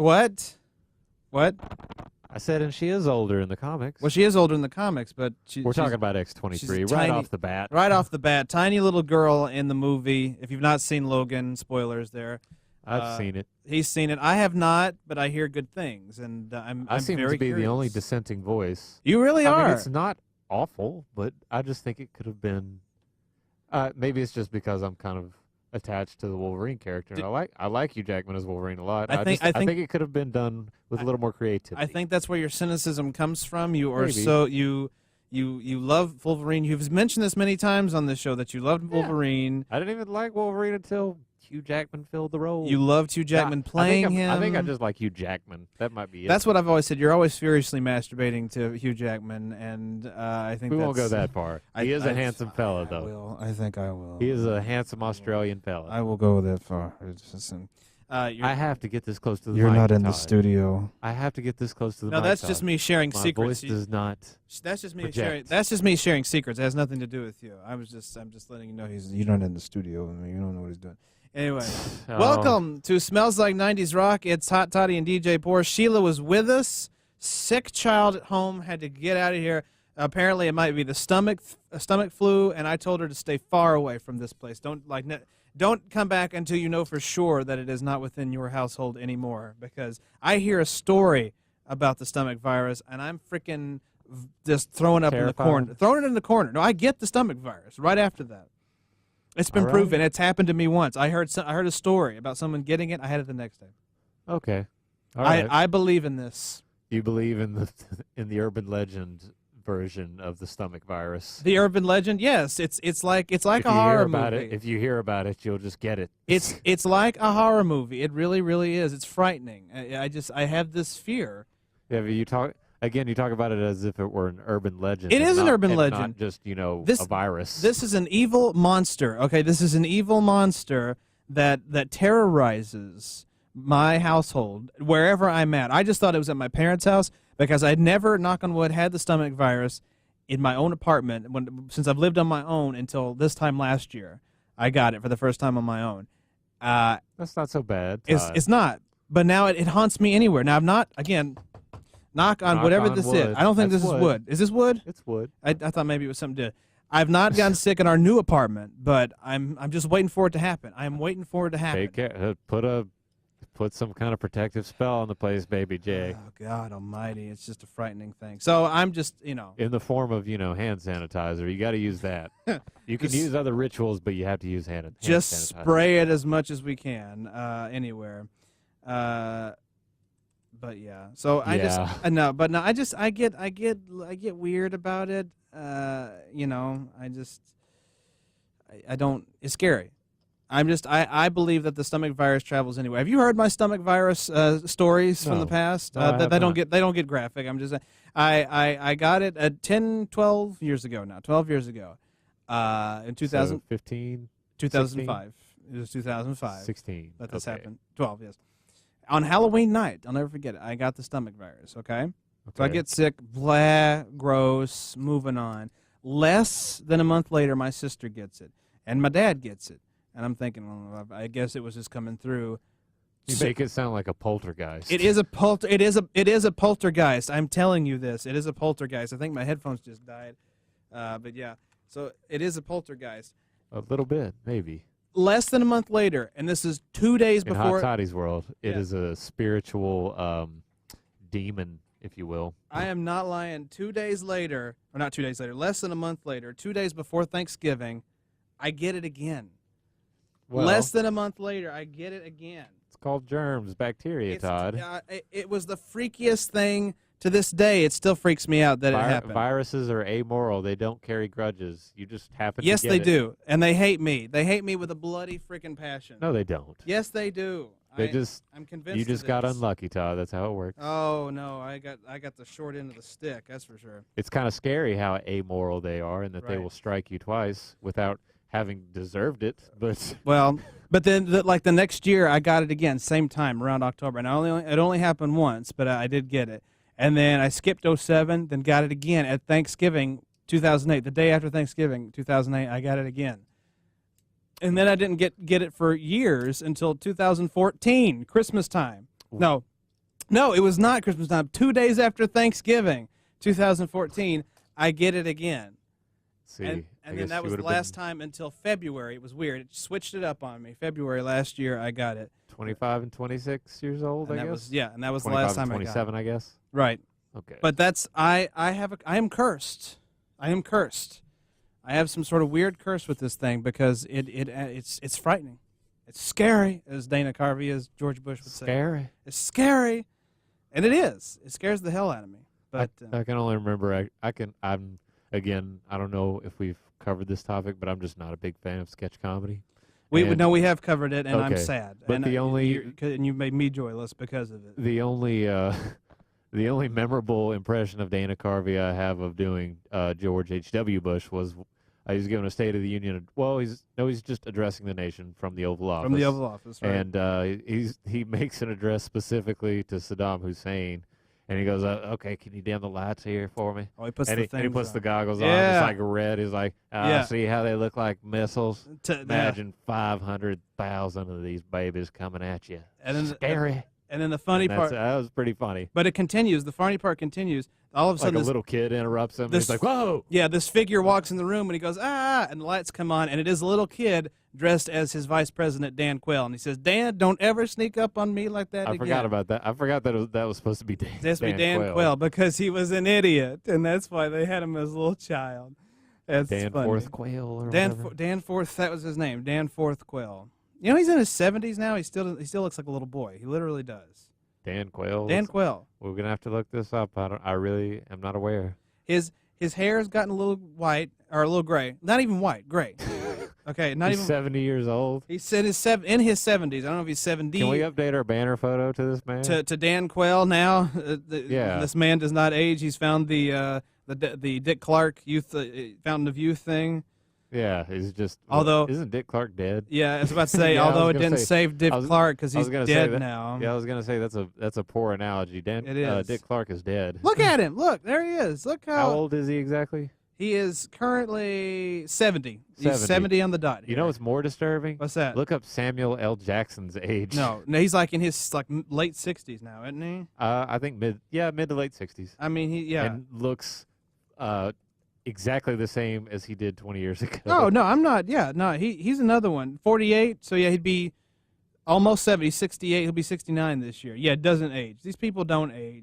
What? What? I said, and she is older in the comics. Well, she is older in the comics, but we're talking about X-23 right off the bat. Right off the bat, tiny little girl in the movie. If you've not seen Logan, spoilers there. I've seen it. He's seen it. I have not, but I hear good things, and I'm seem very to be curious. the only dissenting voice. You really are. I mean, it's not awful, but I just think it could have been. Maybe it's just because I'm kind of attached to the Wolverine character. And I like Hugh Jackman as Wolverine a lot. I think it could have been done with a little more creativity. I think that's where your cynicism comes from. You are Maybe. you love Wolverine. You've mentioned this many times on this show that you loved Wolverine. I didn't even like Wolverine until Hugh Jackman filled the role. You loved Hugh Jackman playing him. I think I just like Hugh Jackman. That might be it. That's what I've always said. You're always furiously masturbating to Hugh Jackman, and I think we won't go that far. He is a handsome fella, though. I think I will. He is a handsome Australian fella. I will go that far. I have to get this close to the You're mic, not in Todd. the studio. I have to get this close to the mic. No, that's Todd. just me sharing My secrets. voice does not. That's just me project. sharing. That's just me sharing secrets. It has nothing to do with you. I'm just letting you know you're not in the studio. I mean, you don't know what he's doing. Anyway, welcome to Smells Like 90's Rock. It's Hot Toddy and DJ P.O.R. Sheila was with us. Sick child at home, had to get out of here. Apparently, it might be the stomach flu, and I told her to stay far away from this place. Don't come back until you know for sure that it is not within your household anymore, because I hear a story about the stomach virus, and I'm freaking just throwing up in the corner. Throwing it in the corner. No, I get the stomach virus right after that. It's been proven. It's happened to me once. I heard a story about someone getting it. I had it the next day. Okay. All right. I believe in this. You believe in the urban legend version of the stomach virus? The urban legend, yes. It's like a horror movie. If you hear about it, you'll just get it. It's like a horror movie. It really, really is. It's frightening. I have this fear. Yeah, but you talk about it as if it were an urban legend. It is an urban legend. Not just, a virus. This is an evil monster. Okay, this is an evil monster that terrorizes my household wherever I'm at. I just thought it was at my parents' house because I'd never, knock on wood, had the stomach virus in my own apartment since I've lived on my own until this time last year. I got it for the first time on my own. That's not so bad. It's not. But now it haunts me anywhere. Now I'm not, again, knock on whatever this is. I don't think this is wood. Is this wood? It's wood. I thought maybe it was something to. I've not gotten sick in our new apartment, but I'm just waiting for it to happen. I'm waiting for it to happen. Take care. Put some kind of protective spell on the place, baby J. Oh, God almighty. It's just a frightening thing. So I'm just, in the form of, hand sanitizer. You got to use that. You can use other rituals, but you have to use hand sanitizer. Just spray it as much as we can anywhere. But yeah. So I get weird about it. I don't. It's scary. I believe that the stomach virus travels anyway. Have you heard my stomach virus stories from the past? They don't get graphic. I'm just I got it 12 years ago now. 12 years ago. In 2015, 2005. It was 2005. 16. That this happened. 12, yes. On Halloween night, I'll never forget it. I got the stomach virus, okay? So I get sick, blah, gross, moving on. Less than a month later, my sister gets it, and my dad gets it. And I'm thinking, well, I guess it was just coming through. You make it sound like a poltergeist. It is a poltergeist. I'm telling you this. It is a poltergeist. I think my headphones just died. But yeah, so it is a poltergeist. A little bit, maybe. Less than a month later, and this is 2 days before. In Hot Toddy's world, it is a spiritual demon, if you will. I am not lying. 2 days later, or not 2 days later, less than a month later, 2 days before Thanksgiving, I get it again. Well, less than a month later, I get it again. It's called germs, bacteria, Todd. It was the freakiest thing to this day. It still freaks me out that it happened. Viruses are amoral. They don't carry grudges. You just happen to Yes, get they it. do. And they hate me. They hate me with a bloody freaking passion. No, they don't. Yes, they do. I'm convinced. You just got unlucky, Todd. That's how it works. Oh no, I got the short end of the stick. That's for sure. It's kind of scary how amoral they are, and that they will strike you twice without having deserved it. But but then like the next year, I got it again, same time around October, and it only happened once, but I did get it. And then I skipped 07, then got it again at Thanksgiving 2008. The day after Thanksgiving 2008, I got it again. And then I didn't get it for years until 2014, Christmas time. No, No, it was not Christmas time. 2 days after Thanksgiving, 2014, I get it again. See, and then that was the last time until February. It was weird. It switched it up on me. February last year, I got it. 25 and 26 years old, and I guess. And that was the last time I got it. 27, I guess. Right. Okay. But that's I am cursed. I am cursed. I have some sort of weird curse with this thing because it's frightening. It's scary, as Dana Carvey, as George Bush would say. Scary. It's scary, and it is. It scares the hell out of me. But I can only remember. Again, I don't know if we've covered this topic, but I'm just not a big fan of sketch comedy. We have covered it, and I'm sad. But and you made me joyless because of it. The only memorable impression of Dana Carvey I have of doing George H.W. Bush was he was giving a State of the Union. Well, he's just addressing the nation from the Oval Office. From the Oval Office, right? And he makes an address specifically to Saddam Hussein. And he goes, okay, can you dim the lights here for me? Oh, he puts the goggles on. Yeah. It's like red. He's like, see how they look like missiles? Imagine 500,000 of these babies coming at you. And then scary. And then the funny part. That was pretty funny. But it continues. The funny part continues. All of a sudden, like a little kid interrupts him. And he's like, whoa. Yeah, this figure walks in the room and he goes, and the lights come on. And it is a little kid dressed as his vice president, Dan Quayle. And he says, Dan, don't ever sneak up on me like that again. I forgot about that. I forgot that that was supposed to be Dan. That's Dan Quayle because he was an idiot. And that's why they had him as a little child. That's Dan funny. Forth Quayle or Dan Forth, that was his name. Dan Forth Quayle. You know, he's in his 70s now. He still looks like a little boy. He literally does. Dan Quayle? Dan Quayle. We're going to have to look this up. I really am not aware. His hair has gotten a little white, or a little gray. Not even white, gray. Okay, He's 70 years old. He's in his 70s. I don't know if he's 70. Can we update our banner photo to this man? To Dan Quayle now. Yeah. This man does not age. He's found the Dick Clark Youth Fountain of Youth thing. Yeah, he's just. Although isn't Dick Clark dead? Yeah, I was about to say. Yeah, although it didn't save Dick Clark because he's dead now. Yeah, I was gonna say that's a poor analogy. It is. Dick Clark is dead. Look at him. Look, there he is. Look how old is he exactly? He is currently 70. He's 70 on the dot. You know what's more disturbing? What's that? Look up Samuel L. Jackson's age. No, he's like in his late 60s now, isn't he? I think mid to late 60s. I mean, and looks exactly the same as he did 20 years ago. Oh, no, I'm not. Yeah, no, he's another one. 48, so yeah, he'd be almost 70, 68. He'll be 69 this year. Yeah, it doesn't age. These people don't age.